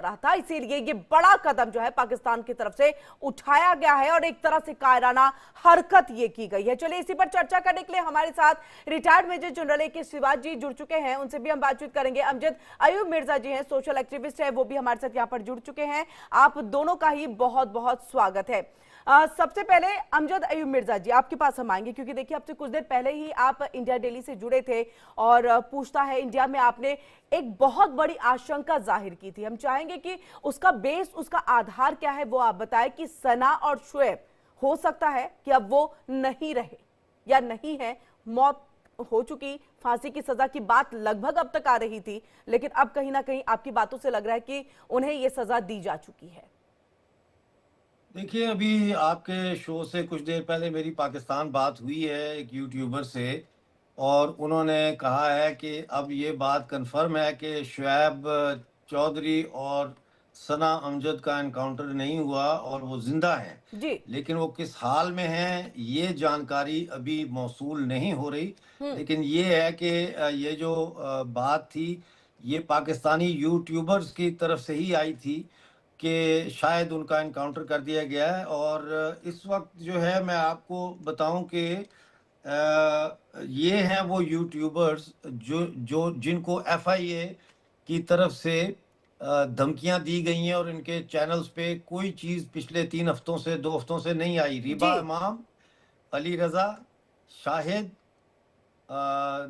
रहा था, इसीलिए ये बड़ा कदम जो है पाकिस्तान की तरफ से उठाया गया है और एक तरह से कायराना हरकत ये की गई है। चलिए इसी पर चर्चा करने के लिए हमारे साथ retired major general AK. Siwach ji जुड़ चुके हैं, उनसे भी हम बातचीत करेंगे। अमजद अयूब मिर्जा जी हैं, सोशल एक्टिविस्ट है, वो भी हमारे साथ यहाँ पर जुड़ चुके हैं। आप दोनों का ही बहुत बहुत स्वागत है। सबसे पहले अमजद अयूब मिर्जा जी, आपके पास हम आएंगे क्योंकि देखिए आपसे कुछ देर पहले ही आप इंडिया डेली से जुड़े थे और पूछता है इंडिया में आपने एक बहुत बड़ी आशंका जाहिर की थी। हम चाहेंगे कि उसका बेस, उसका आधार क्या है वो आप बताएं कि सना और शुएब हो सकता है कि अब वो नहीं रहे या नहीं है, मौत हो चुकी, फांसी की सजा की बात लगभग अब तक आ रही थी, लेकिन अब कहीं ना कहीं आपकी बातों से लग रहा है कि उन्हें ये सजा दी जा चुकी है। देखिए, अभी आपके शो से कुछ देर पहले मेरी पाकिस्तान बात हुई है एक यूट्यूबर से, और उन्होंने कहा है कि अब ये बात कंफर्म है कि शुएब चौधरी और सना अमजद का एनकाउंटर नहीं हुआ और वो जिंदा हैं। जी। लेकिन वो किस हाल में हैं ये जानकारी अभी मौसूल नहीं हो रही। लेकिन ये है कि ये जो बात थी, ये पाकिस्तानी यूट्यूबर्स की तरफ से ही आई थी कि शायद उनका एनकाउंटर कर दिया गया है। और इस वक्त जो है मैं आपको बताऊं कि ये हैं वो यूट्यूबर्स जो जो जिनको एफआईए की तरफ से धमकियां दी गई हैं और इनके चैनल्स पे कोई चीज़ पिछले 3 हफ्तों से 2 हफ्तों से नहीं आई। जी। रिबा इमाम, अली रज़ा, शाहिद,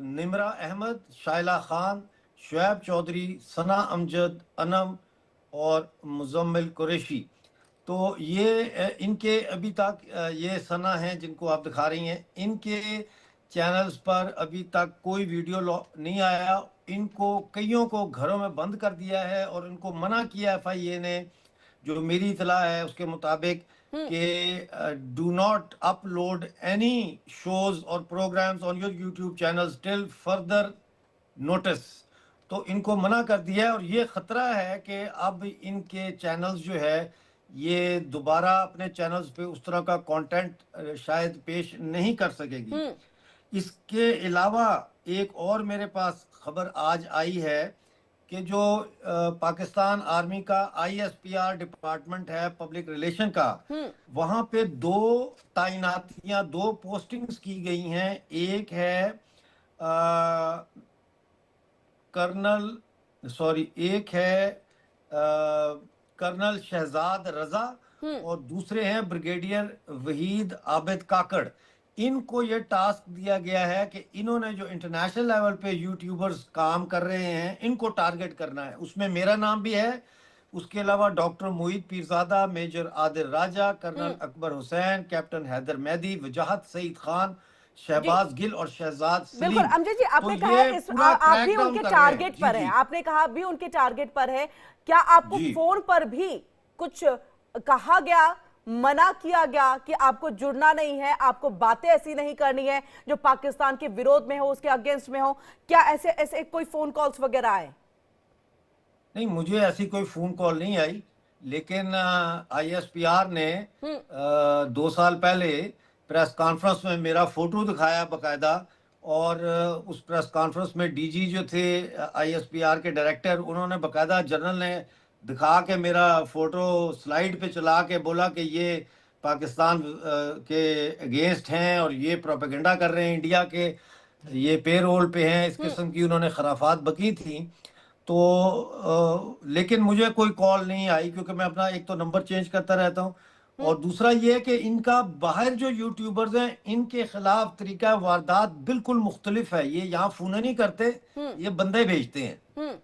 निमरा अहमद, शाइला खान, शुएब चौधरी, सना अमजद, अनम और मुजम्मिल कुरैशी। तो ये इनके अभी तक ये सना हैं जिनको आप दिखा रही हैं, इनके चैनल्स पर अभी तक कोई वीडियो नहीं आया। इनको कईयों को घरों में बंद कर दिया है और इनको मना किया एफआईए ने, जो मेरी इतला है उसके मुताबिक, कि do not upload any shows और programmes on your YouTube channels till further notice. तो इनको मना कर दिया है और ये खतरा है कि अब इनके चैनल्स जो है ये दोबारा अपने चैनल्स पे उस तरह का कंटेंट शायद पेश नहीं कर सकेगी। इसके अलावा एक और मेरे पास खबर आज आई है कि जो पाकिस्तान आर्मी का आईएसपीआर डिपार्टमेंट है पब्लिक रिलेशन का, वहां पे 2 तैनातियां, 2 पोस्टिंग्स की गई हैं। एक है कर्नल शहजाद रजा और दूसरे हैं ब्रिगेडियर वहीद आबिद काकड़। इनको ये टास्क दिया गया है कि इन्होंने जो इंटरनेशनल लेवल पे यूट्यूबर्स काम कर रहे हैं इनको टारगेट करना है। उसमें मेरा नाम भी है, उसके अलावा डॉक्टर मोईद पीरजादा, मेजर आदिल राजा, कर्नल अकबर हुसैन, कैप्टन हैदर मेहदी, वजाहत सईद खान, शहबाज गिल और शहजाद बिल्कुल सलीम। अमजद जी, आपने तो कहा ये है आप भी क्रैकडाउन उनके कर रहे हैं। टारगेट जी पर है, जी आपने कहा भी उनके टारगेट पर है। क्या आपको जी। फोन पर भी कुछ कहा गया, मना किया गया कि आपको जुड़ना नहीं है, आपको बातें ऐसी नहीं करनी है जो पाकिस्तान के विरोध में हो, उसके अगेंस्ट में हो? क्या ऐसे ऐसे कोई फोन कॉल्स वगैरह आए? नहीं, मुझे ऐसी कोई फोन कॉल नहीं आई, लेकिन आईएसपीआर ने 2 साल पहले प्रेस कॉन्फ्रेंस में मेरा फोटो दिखाया बकायदा। और उस प्रेस कॉन्फ्रेंस में डीजी जो थे आईएसपीआर के डायरेक्टर, उन्होंने बकायदा जनरल ने दिखा के मेरा फोटो स्लाइड पे चला के बोला कि ये पाकिस्तान के अगेंस्ट हैं और ये प्रोपेगेंडा कर रहे हैं इंडिया के, ये पेरोल पे हैं। इस किस्म की उन्होंने खराफात बकी थी। तो लेकिन मुझे कोई कॉल नहीं आई क्योंकि मैं अपना एक तो नंबर चेंज करता रहता हूँ, और दूसरा ये है कि इनका बाहर जो यूट्यूबर्स हैं इनके खिलाफ तरीका वारदात बिल्कुल मुख्तलिफ है। ये यहाँ फोन नहीं करते, ये बंदे भेजते हैं।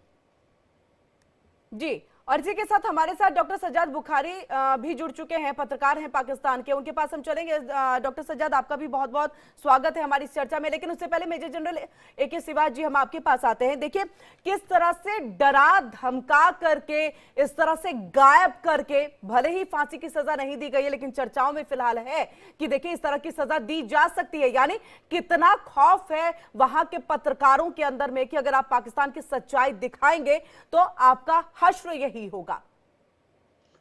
जी। और इसी के साथ हमारे साथ डॉक्टर सज्जाद बुखारी भी जुड़ चुके हैं, पत्रकार हैं पाकिस्तान के, उनके पास हम चलेंगे। डॉक्टर सज्जाद, आपका भी बहुत बहुत स्वागत है हमारी इस चर्चा में। लेकिन उससे पहले मेजर जनरल ए.के. शिवाज जी, हम आपके पास आते हैं। देखिए किस तरह से डरा धमका करके, इस तरह से गायब करके, भले ही फांसी की सजा नहीं दी गई है लेकिन चर्चाओं में फिलहाल है कि देखिए इस तरह की सजा दी जा सकती है। यानी कितना खौफ है वहां के पत्रकारों के अंदर में कि अगर आप पाकिस्तान की सच्चाई दिखाएंगे तो आपका हश्र यही होगा।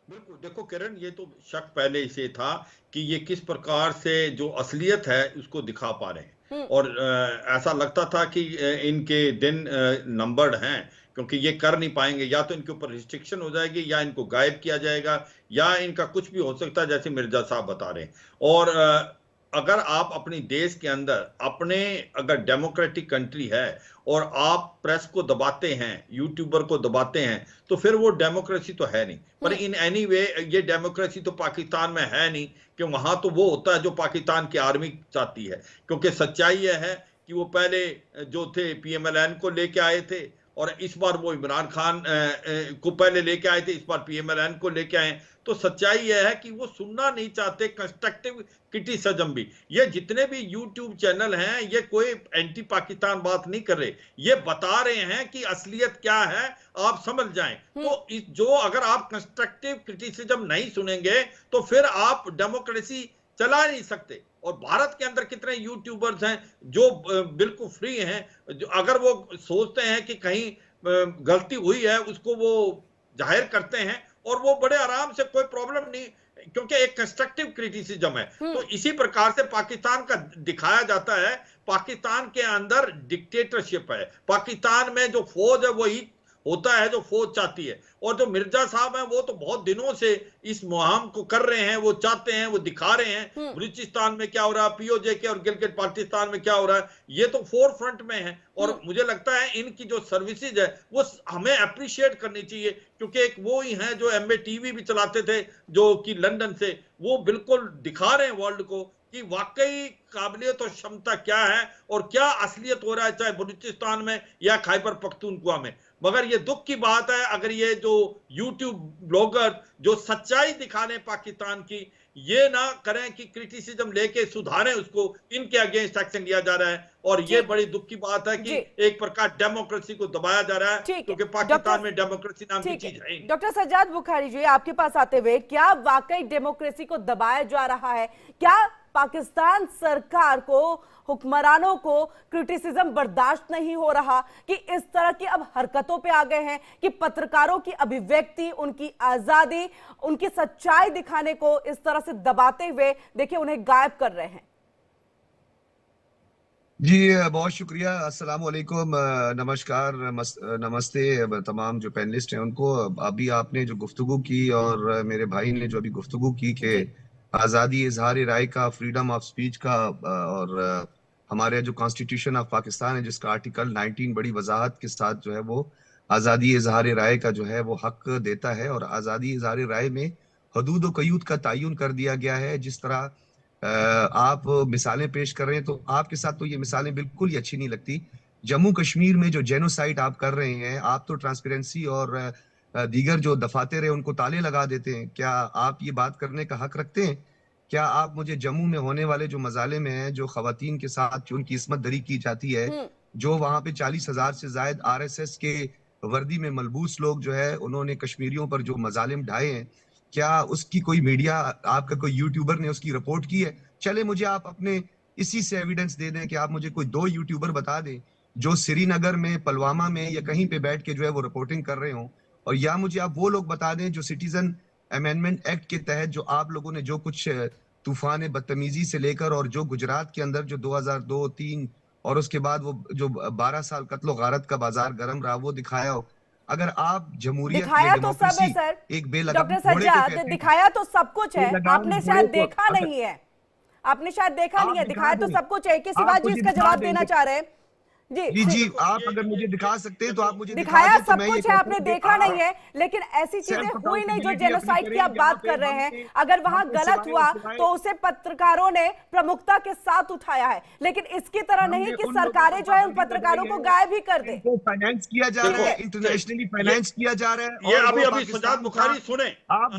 बिल्कुल, देखो किरण, ये तो शक पहले से था कि ये किस प्रकार से जो असलियत है उसको दिखा पा रहे हैं। और ऐसा लगता था कि इनके दिन नंबर्ड हैं, क्योंकि ये कर नहीं पाएंगे, या तो इनके ऊपर रिस्ट्रिक्शन हो जाएगी, या इनको गायब किया जाएगा, या इनका कुछ भी हो सकता है, जैसे मिर्जा साहब बता रहे हैं। और अगर आप अपनी देश के अंदर अपने अगर डेमोक्रेटिक कंट्री है और आप प्रेस को दबाते हैं, यूट्यूबर को दबाते हैं, तो फिर वो डेमोक्रेसी तो है नहीं। पर इन एनी वे ये डेमोक्रेसी तो पाकिस्तान में है नहीं, कि वहां तो वो होता है जो पाकिस्तान की आर्मी चाहती है। क्योंकि सच्चाई यह है कि वो पहले जो थे PMLN को लेके आए थे, और इस बार वो इमरान खान को पहले लेके आए थे, इस बार PMLN को लेके आए। तो सच्चाई यह है कि वो सुनना नहीं चाहते कंस्ट्रक्टिव क्रिटिसिज्म भी। ये जितने भी यूट्यूब चैनल हैं, ये कोई एंटी पाकिस्तान बात नहीं कर रहे, ये बता रहे हैं कि असलियत क्या है, आप समझ जाएं। तो जो अगर आप कंस्ट्रक्टिव क्रिटिसिज्म नहीं सुनेंगे तो फिर आप डेमोक्रेसी चला नहीं सकते। और भारत के अंदर कितने यूट्यूबर्स हैं जो बिल्कुल फ्री हैं, जो अगर वो सोचते हैं कि कहीं गलती हुई है उसको वो जाहिर करते हैं, और वो बड़े आराम से, कोई प्रॉब्लम नहीं, क्योंकि एक कंस्ट्रक्टिव क्रिटिसिज्म है। तो इसी प्रकार से पाकिस्तान का दिखाया जाता है, पाकिस्तान के अंदर डिक्टेटरशिप है, पाकिस्तान में जो फौज है वही होता है जो फौज चाहती है। और जो मिर्जा साहब हैं वो तो बहुत दिनों से इस मुहिम को कर रहे हैं, वो चाहते हैं, वो दिखा रहे हैं बलूचिस्तान में क्या हो रहा है, POJK और गिलगित बाल्टिस्तान में क्या हो रहा है, ये तो फोर फ्रंट में है। और मुझे लगता है इनकी जो सर्विसेज है वो हमें अप्रिशिएट करनी चाहिए, क्योंकि एक वो ही हैं जो MA TV भी चलाते थे, जो कि लंदन से, वो बिल्कुल दिखा रहे हैं वर्ल्ड को कि वाकई काबिलियत और क्षमता क्या है और क्या असलियत हो रहा है, चाहे बलूचिस्तान में या खैबर पख्तूनख्वा में। मगर ये दुख की बात है अगर ये जो यूट्यूब ब्लॉगर जो सच्चाई दिखाने पाकिस्तान की, ये ना करें कि क्रिटिसिज्म लेके सुधारें उसको, इनके अगेंस्ट एक्शन लिया जा रहा है। और ये बड़ी दुख की बात है कि एक प्रकार डेमोक्रेसी को दबाया जा रहा है, क्योंकि पाकिस्तान में डेमोक्रेसी नाम की चीज है। डॉक्टर सज्जाद बुखारी जी, आपके पास आते हुए, क्या वाकई डेमोक्रेसी को दबाया जा रहा है? क्या पाकिस्तान सरकार को, हुक्मरानों को क्रिटिसिज्म बर्दाश्त नहीं हो रहा कि इस तरह की अब हरकतों पे आ गए हैं कि पत्रकारों की अभिव्यक्ति, उनकी आजादी, उनकी सच्चाई दिखाने को इस तरह से दबाते हुए देखिए उन्हें गायब कर रहे हैं? जी बहुत शुक्रिया, अस्सलाम वालेकुम, नमस्कार, नमस्ते तमाम जो पैनलिस्ट हैं उनको। अभी आपने जो गुफ्तगू की और मेरे भाई ने जो अभी गुफ्तगू की कि आज़ादी इजहार राय का, फ्रीडम ऑफ स्पीच का, और हमारे जो कॉन्स्टिट्यूशन ऑफ पाकिस्तान है जिसका आर्टिकल 19 बड़ी वजाहत के साथ जो है वो आज़ादी इजहार राय का जो है वो हक देता है। और आज़ादी इजहार राय में हदूद व क़यूद का तयन कर दिया गया है। जिस तरह आप मिसालें पेश कर रहे हैं, तो आपके साथ तो ये मिसालें बिल्कुल ही अच्छी नहीं लगती। जम्मू कश्मीर में जो जेनोसाइड आप कर रहे हैं, आप तो ट्रांसपेरेंसी और दीगर जो दफातर है उनको ताले लगा देते हैं। क्या आप ये बात करने का हक रखते हैं? क्या आप मुझे जम्मू में होने वाले जो मजाले में हैं, जो खवातीन के साथ जो उनकी इस्मत दरी की जाती है, जो वहां पे 40,000 से ज्यादा RSS के वर्दी में मलबूस लोग जो है उन्होंने कश्मीरियों पर जो मजालिम ढाए हैं, क्या उसकी कोई मीडिया, आपका कोई यूट्यूबर ने उसकी रिपोर्ट की है? चले मुझे आप अपने इसी से एविडेंस दे दें कि आप मुझे कोई 2 यूट्यूबर बता दें जो श्रीनगर में, पुलवामा में या कहीं पे बैठ के जो है वो रिपोर्टिंग कर रहे हों। और या मुझे आप वो लोग बता दें जो सिटीजन अमेंडमेंट एक्ट के तहत जो आप लोगों ने जो कुछ तूफान बदतमीजी से लेकर, और जो गुजरात के अंदर जो 2002-3 और उसके बाद वो जो 12 साल कत्लो गारत का बाजार गर्म रहा, वो दिखाया हो। अगर आप जमहूरियत दिखाया तो सब है सर, एक बेलगाम डॉक्टर सज्जाद, दिखाया तो सब कुछ है, आपने शायद देखा नहीं है, आपने शायद देखा नहीं है, दिखाया तो सब कुछ है। किसी बात जी इसका जवाब देना चाह रहे हैं? जी आप अगर मुझे दिखा सकते हैं तो आप मुझे दिखाया सब कुछ है, आपने देखा नहीं है, लेकिन ऐसी चीजें हुई नहीं जो जेनोसाइड की आप बात कर रहे हैं। अगर वहां गलत हुआ तो उसे पत्रकारों ने प्रमुखता के साथ उठाया है, लेकिन इसकी तरह नहीं कि सरकारें जो है उन पत्रकारों को गायब ही कर दे। फाइनेंस किया जा रहा है, इंटरनेशनली फाइनेंस किया जा रहा है। ये अभी सज्जाद बुखारी सुने, आप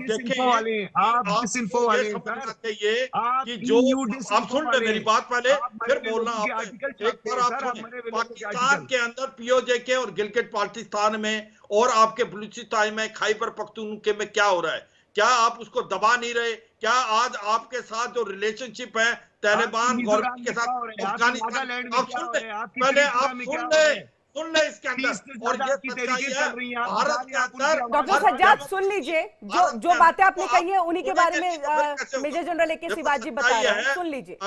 डिसइंफो वाले, आप डिसइंफो वाले, ये कि जो आप सुन ले मेरी बात पहले, फिर बोलना आपने। पाकिस्तान के अंदर POJK और गिलगित बाल्टिस्तान में और आपके बलूचिस्तान में, खैबर पख्तूनख्वा में क्या हो रहा है? क्या आप उसको दबा नहीं रहे? क्या आज आपके साथ जो रिलेशनशिप है तालिबान गवर्नमेंट के साथ अफगानिस्तान, आप सुन ले, पहले आप सुन ले इसके अंदर, और ये सच्चाई है भारत के अंदर। डॉक्टर सज्जाद सुन लीजिए, जो बातें आपने कही है उन्हीं के बारे में मेजर जनरल AK शिवाजी बता रहे हैं, सुन लीजिए।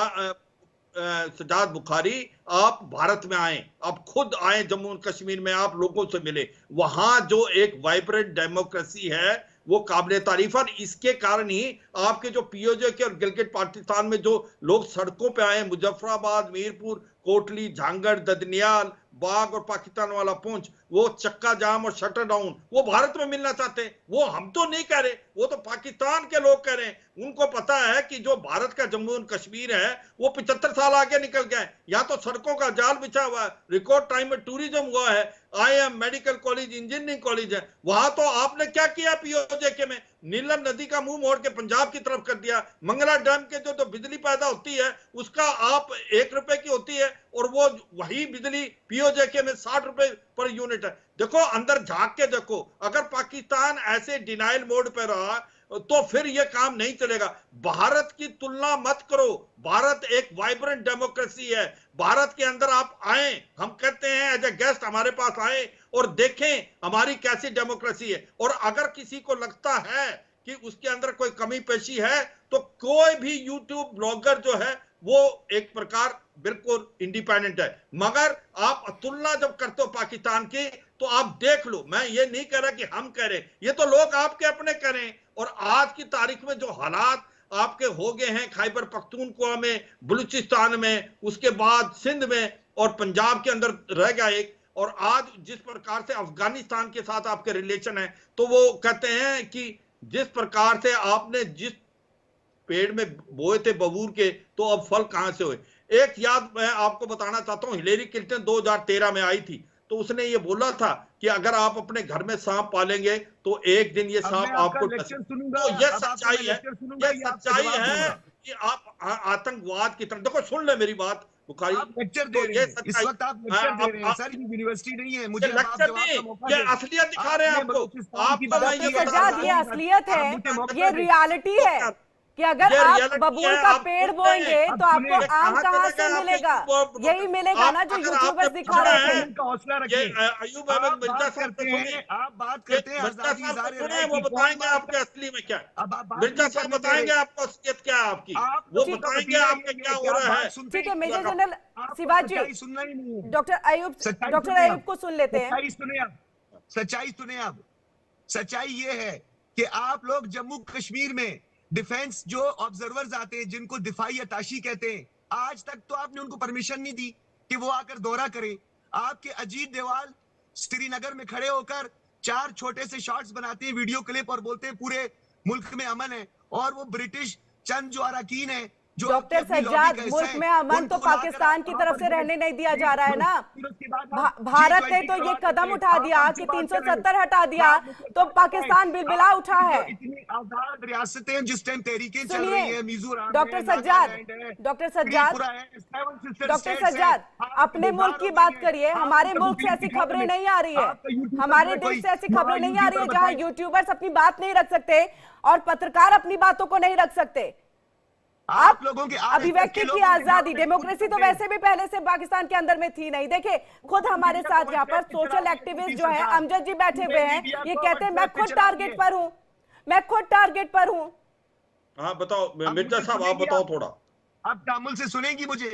सजाद बुखारी आप भारत में आए, आप खुद आए जम्मू और कश्मीर में, आप लोगों से मिले, वहां जो एक वाइब्रेंट डेमोक्रेसी है वो काबिल तारीफ। और इसके कारण ही आपके जो पीओजे के और गिलगित पाकिस्तान में जो लोग सड़कों पे आए, मुजफ्फराबाद, मीरपुर, कोटली, झांगड़, ददनियाल, बाग और पाकिस्तान वाला पूंछ, वो चक्का जाम और शटर डाउन, वो भारत में मिलना चाहते हैं। वो हम तो नहीं कह रहे, वो तो पाकिस्तान के लोग कह रहे हैं। उनको पता है कि जो भारत का जम्मू और कश्मीर है वो 75 साल आगे निकल गया है। यहाँ तो सड़कों का जाल बिछा हुआ है, रिकॉर्ड टाइम में टूरिज्म हुआ है, IIM medical college, engineering college है। वहां तो आपने क्या किया पीओजे के में? नीलम नदी का मुंह मोड़ के पंजाब की तरफ कर दिया। मंगला डैम के जो बिजली पैदा होती है उसका आप 1 रुपए की होती है और वो वही बिजली पीओजे के में 60 रुपए पर यूनिट है। देखो अंदर झांक के देखो, अगर पाकिस्तान ऐसे डिनाइल मोड पे रहा तो फिर ये काम नहीं चलेगा। भारत की तुलना मत करो, भारत एक वाइब्रेंट डेमोक्रेसी है। भारत के अंदर आप आए, हम कहते हैं एज ए गेस्ट हमारे पास आए और देखें हमारी कैसी डेमोक्रेसी है। और अगर किसी को लगता है कि उसके अंदर कोई कमी पेशी है तो कोई भी यूट्यूब ब्लॉगर जो है वो एक प्रकार बिल्कुल इंडिपेंडेंट है। मगर आप तुलना जब करते हो पाकिस्तान की तो आप देख लो, मैं ये नहीं कह रहा कि हम कह रहे, ये तो लोग आपके अपने करें। और आज की तारीख में जो हालात आपके हो गए हैं खैबर पख्तूनख्वा में, बलूचिस्तान में, उसके बाद सिंध में और पंजाब के अंदर रह गया एक, और आज जिस प्रकार से अफगानिस्तान के साथ आपके रिलेशन है, तो वो कहते हैं कि जिस प्रकार से आपने जिस पेड़ में बोए थे बबूर के, तो अब फल कहां से हुए। एक याद मैं आपको बताना चाहता हूं, हिलेरी क्लिंटन 2013 में आई थी तो उसने ये बोला था कि अगर आप अपने घर में सांप पालेंगे तो एक दिन ये सांप आपको, तो ये सच्चाई है, ये सच्चाई है कि आप आतंकवाद की तरफ देखो। सुन ले मेरी बात बुखारी, आप लेक्चर दे रहे हैं, इस वक्त आप लेक्चर दे रहे हैं सर, ये यूनिवर्सिटी नहीं है। मुझे लेक्चर नहीं, ये असलियत दिखा रहे हैं आपको। सजाद, ये असलियत है, ये रियलिटी है कि अगर आप बबूल का पेड़ बोएंगे तो आपको आम कहां से मिलेगा? यही मिलेगा ना जो यूट्यूबर्स दिखा रहे थे। अयूब अहमद मिर्जा साहब करते हैं, आप बात करते हैं आजादी इज़हार-ए-राय वो बताएंगे आपके असली में क्या। मिर्जा साहब बताएंगे आपको असलियत क्या है आपकी, वो बताएंगे आपके क्या हो रहा है। ठीक है मेजर जनरल शिवाजी, सुनना ही नहीं है। डॉक्टर अयूब को सुन लेते हैं। सच्चाई सुने आप। सच्चाई ये है कि आप लोग जम्मू कश्मीर में डिफेंस जो ऑब्जर्वर्स आते हैं जिनको दिफाई अताशी कहते हैं, आज तक तो आपने उनको परमिशन नहीं दी कि वो आकर दौरा करें। आपके अजीत डोभाल श्रीनगर में खड़े होकर 4 छोटे से शॉट्स बनाते हैं, वीडियो क्लिप, और बोलते हैं पूरे मुल्क में अमन है। और वो ब्रिटिश चंद जो अरकान है, जो डॉक्टर सज्जाद, मुल्क में अमन तो पाकिस्तान की तरफ से रहने नहीं दिया जा रहा है ना। भारत ने तो ये कदम उठा दिया कि 370 हटा दिया तो पाकिस्तान बिलबिला उठा है। इतनी आजाद रियासतें जिस टाइम तहरीकें चल रही है, मिजोरम, डॉक्टर सज्जाद, अपने मुल्क की बात करिए। हमारे मुल्क से ऐसी खबरें नहीं आ रही है, हमारे देश से ऐसी खबरें नहीं आ रही है जहां यूट्यूबर्स अपनी बात नहीं रख सकते और पत्रकार अपनी बातों को नहीं रख सकते। आप लोगों के अभिव्यक्ति की आजादी, डेमोक्रेसी तो वैसे भी पहले से पाकिस्तान के अंदर में थी नहीं। देखिए खुद हमारे साथ यहाँ पर सोशल एक्टिविस्ट जो है अमजद जी बैठे हुए हैं, ये कहते हैं मैं खुद टारगेट पर हूँ, मैं खुद टारगेट पर हूँ। हाँ बताओ मिर्जा साहब, आप बताओ थोड़ा। आप तामुल से सुनेंगी मुझे।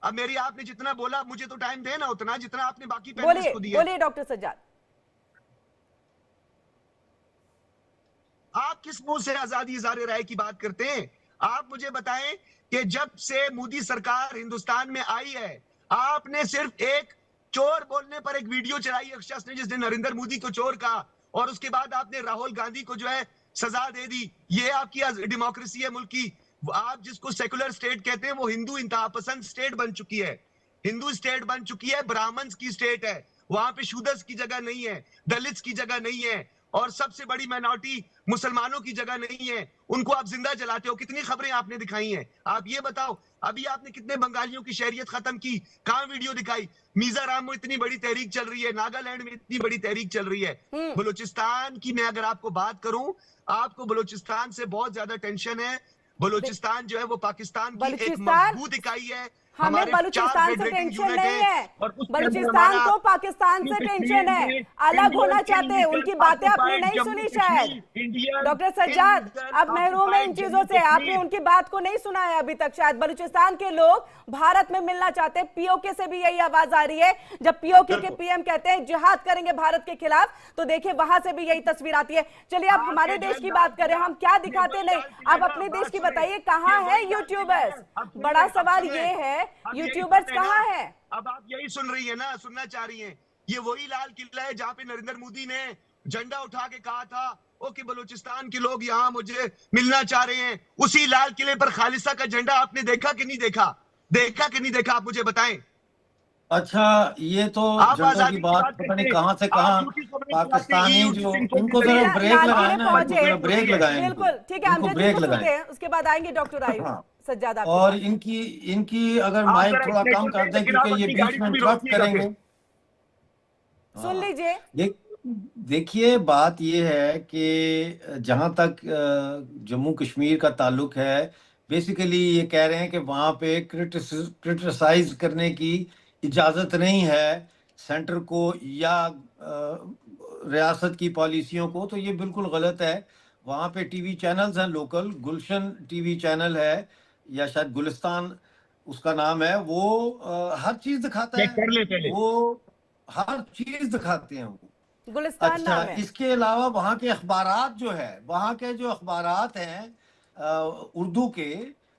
अब मेरी आपने जितना बोला, मुझे तो टाइम देना उतना जितना आपने बाकी पैनलिस्ट को दिया। बोलिए डॉक्टर सज्जाद। आप किस मुंह से आजादी इज़हार-ए-राय की बात करते हैं? आप मुझे बताएं कि जब से मोदी सरकार हिंदुस्तान में आई है, आपने सिर्फ एक चोर बोलने पर एक वीडियो चलाई एक शख्स ने जिसने नरेंद्र मोदी को चोर कहा, और उसके बाद आपने राहुल गांधी को जो है सजा दे दी। ये आपकी डेमोक्रेसी है मुल्क की। आप जिसको सेकुलर स्टेट कहते हैं वो हिंदू इंतहा पसंद स्टेट बन चुकी है, हिंदू स्टेट बन चुकी है, ब्राह्मण्स की स्टेट है। वहां पे शूद्रस की जगह नहीं है, दलित्स की जगह नहीं है, और सबसे बड़ी माइनॉरिटी मुसलमानों की जगह नहीं है। उनको आप जिंदा जलाते हो। कितनी खबरें आपने दिखाई हैं? आप ये बताओ, अभी आपने कितने बंगालियों की शहरियत खत्म की? कहां वीडियो दिखाई? मिजोरम में इतनी बड़ी तहरीक चल रही है, नागालैंड में इतनी बड़ी तहरीक चल रही है। बलूचिस्तान की मैं अगर आपको बात करूं, आपको बलूचिस्तान से बहुत ज्यादा टेंशन है। बलूचिस्तान जो है वो पाकिस्तान की एक मजबूत इकाई है, हमें हमारे बलूचिस्तान से 4 टेंशन यूनिट नहीं है, और उसके अंदर बलूचिस्तान हमारा को पाकिस्तान से टेंशन है, अलग होना चाहते हैं। उनकी बातें आपने नहीं सुनी शायद डॉक्टर सज्जाद, आप महरूम हैं इन चीजों से, आपने उनकी बात को नहीं सुना है अभी तक शायद। बलूचिस्तान के लोग भारत में मिलना चाहते हैं, पीओके से भी यही आवाज आ रही है। जब पीओके के पीएम कहते हैं जिहाद करेंगे भारत के खिलाफ, तो देखिए वहां से भी यही तस्वीर आती है। चलिए आप हमारे देश की बात करें, हम क्या दिखाते नहीं, आप अपने देश की बताइए, कहां है यूट्यूबर्स? बड़ा सवाल ये है, यूट्यूबर्स कहां है? अब आप यही सुन रही है ना, सुनना चाह रही हैं। ये वही लाल किला है जहां पे नरेंद्र मोदी ने झंडा उठा के कहा था ओ कि बलूचिस्तान के लोग यहाँ मुझे मिलना चाह रहे हैं। उसी लाल किले पर खालिस्ता का झंडा आपने देखा कि नहीं देखा? देखा कि नहीं देखा, आप मुझे बताएं। अच्छा, ये तो आप झंडों की आजादी की बात बात पता करते नहीं हैं, कहाँ से आप कहाँ झूठी खबरें पाकिस्तानी फैलाते हैं, जो, इनको चलिए, जरा ब्रेक लाल लगाए किले ना, इनको पहुंचे, जरा ब्रेक लगाएं इनको, बिल्कुल ठीक है, इनको अमजद जी ब्रेक को सुनते लगाएं। हैं, उसके बाद आएंगे डॉक्टर आयुब हाँ, सज्जाद आपके और पास। इनकी इनकी अगर आप माइक जरा थोड़ा स्टेज कम पर कर दें, लेकिन आप क्योंकि ये अपनी बीच गाड़ी को में भी इंटरप्ट रोकिएगा करेंगे। फिर। सुन हाँ, लीजिए। देख देखिए, बात ये है कि जहाँ तक जम्मू कश्मीर का ताल्लुक है, बेसिकली ये कह रहे हैं कि वहाँ पे क्रिटिसाइज करने की इजाज़त नहीं है सेंटर को या रियासत की पॉलिसियों को, तो ये बिल्कुल गलत है। वहाँ पे टीवी चैनल्स हैं लोकल, गुलशन टीवी चैनल है या शायद गुलिस्तान उसका नाम है, वो हर चीज़ दिखाता चेक है, कर ले पहले। वो हर चीज़ दिखाते हैं वो। गुलिस्तान अच्छा, नाम है। इसके अलावा वहाँ के अखबारात जो है, वहाँ के जो अखबारात हैं उर्दू के,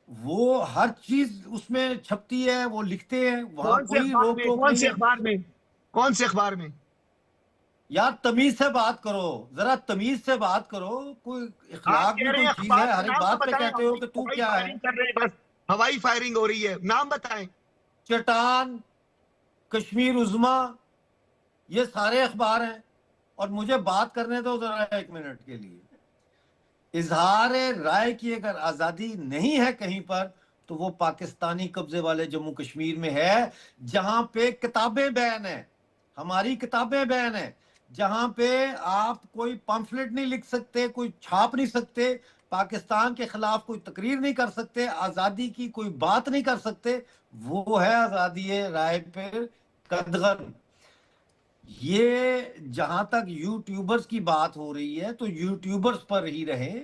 वो हर चीज उसमें छपती है, वो लिखते हैं, वहाँ कौन से कोई अखबार रोक में, टोक कौन नहीं से है। अखबार में, कौन से अखबार में? यार तमीज से बात करो, जरा तमीज से बात करो, कोई आप इखलाक कह भी रहे कोई हैं चीज अखबार है, का हर एक नाम तो बात पे बताएं। कहते हो कि तू हवाई क्या है। फायरिंग कर रहे हैं, बस हवाई फायरिंग हो रही है, नाम बताएं। चट्टान, कश्मीर उज़्मा, ये सारे अखबार हैं। और मुझे बात करने दो जरा 1 मिनट के लिए। इजहार राय की अगर आज़ादी नहीं है कहीं पर, तो वो पाकिस्तानी कब्जे वाले जम्मू कश्मीर में है, जहां पे किताबें बैन है, हमारी किताबें बैन है, जहां पे आप कोई पम्फलेट नहीं लिख सकते, कोई छाप नहीं सकते, पाकिस्तान के खिलाफ कोई तकरीर नहीं कर सकते, आज़ादी की कोई बात नहीं कर सकते। वो है आज़ादी राय पे कदगन। ये जहां तक यूट्यूबर्स की बात हो रही है, तो यूट्यूबर्स पर ही रहे।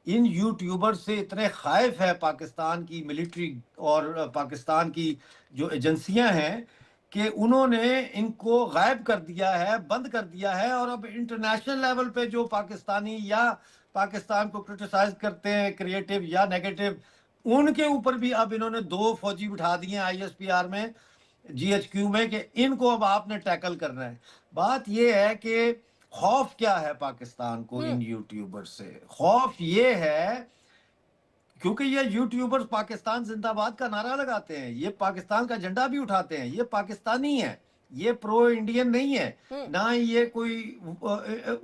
इन यूट्यूबर्स से इतने खाइफ है पाकिस्तान की मिलिट्री और पाकिस्तान की जो एजेंसियां हैं कि उन्होंने इनको गायब कर दिया है, बंद कर दिया है। और अब इंटरनेशनल लेवल पे जो पाकिस्तानी या पाकिस्तान को क्रिटिसाइज करते हैं, क्रिएटिव या नेगेटिव, उनके ऊपर भी अब इन्होंने 2 फौजी बिठा दिए आईएसपीआर में, जीएचक्यू में, कि इनको अब आपने टैकल करना है। बात यह है कि खौफ क्या है पाकिस्तान को इन यूट्यूबर्स से? खौफ ये है क्योंकि ये यूट्यूबर्स पाकिस्तान जिंदाबाद का नारा लगाते हैं, ये पाकिस्तान का झंडा भी उठाते हैं, ये पाकिस्तानी है, ये प्रो इंडियन नहीं है, ना ये कोई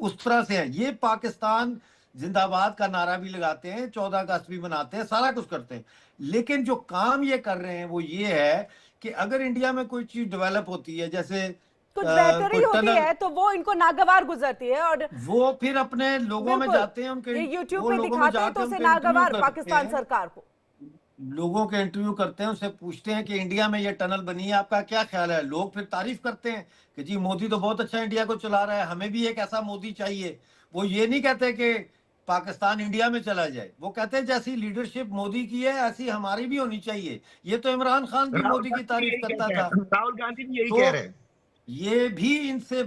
उस तरह से है। ये पाकिस्तान जिंदाबाद का नारा भी लगाते हैं, 14 अगस्त भी मनाते हैं, सारा कुछ करते हैं। लेकिन जो काम ये कर रहे हैं वो ये है कि अगर इंडिया में कोई चीज डेवलप होती है, जैसे कुछ बेहतरी कोई होती टनल, है, तो वो इनको नागवार गुजरती है और वो फिर अपने लोगों में जाते हैं, उनके ये यूट्यूब वो पे लोगों में दिखाते हैं, तो जाके उसे उनके इंटरव्यू नागवार करते पाकिस्तान हैं, सरकार को लोगों के इंटरव्यू करते हैं, उनसे पूछते हैं कि इंडिया में ये टनल बनी है, आपका क्या ख्याल है? लोग फिर तारीफ करते हैं कि जी मोदी तो बहुत अच्छा इंडिया को चला रहा है, हमें भी एक ऐसा मोदी चाहिए। वो ये नहीं कहते कि पाकिस्तान इंडिया में चला जाए, वो कहते हैं जैसी लीडरशिप मोदी की है ऐसी हमारी भी होनी चाहिए। ये तो इमरान खान भी मोदी की तारीफ करता था। राहुल गांधी भी यही तो कह रहे हैं। ये भी इनसे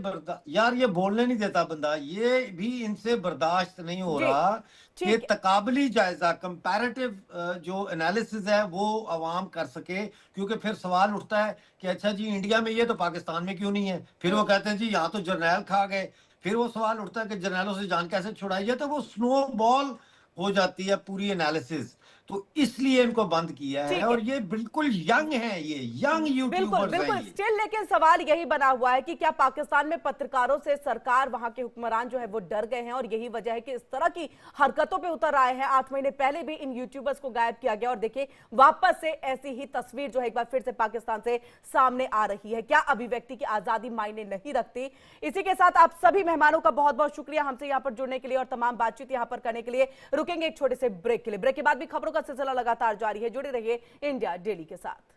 यार ये बोलने नहीं देता बंदा, ये भी इनसे बर्दाश्त नहीं हो रहा कि तकाबली जायजा, कंपैरेटिव जो एनालिसिस है वो अवाम कर सके। क्योंकि फिर सवाल उठता है कि अच्छा जी इंडिया में ये तो पाकिस्तान में क्यों नहीं है? फिर वो कहते हैं जी यहाँ तो जर्नैल खा गए। फिर वो सवाल उठता है कि जर्नैलों से जान कैसे छुड़ाई है? तो वो स्नो बॉल हो जाती है पूरी एनालिसिस। तो इसलिए इनको बंद किया है। और ये बिल्कुल यंग है, ये यंग यूट्यूबर्स हैं बिल्कुल ये। स्टिल, लेकिन सवाल यही बना हुआ है कि क्या पाकिस्तान में पत्रकारों से सरकार, वहां के हुक्मरान जो है वो डर गए हैं और यही वजह है कि इस तरह की हरकतों पे उतर आए हैं। 8 महीने पहले भी इन यूट्यूबर्स को गायब किया गया और देखिए वापस से ऐसी ही तस्वीर जो है एक बार फिर से पाकिस्तान से सामने आ रही है। क्या अभिव्यक्ति की आजादी मायने नहीं रखती? इसी के साथ आप सभी मेहमानों का बहुत बहुत शुक्रिया हमसे यहाँ पर जुड़ने के लिए और तमाम बातचीत यहाँ पर करने के लिए। रुकेंगे एक छोटे से ब्रेक के लिए, ब्रेक के बाद भी खबरों का सिलसिला लगातार जारी है। जुड़े रहिए इंडिया डेली के साथ।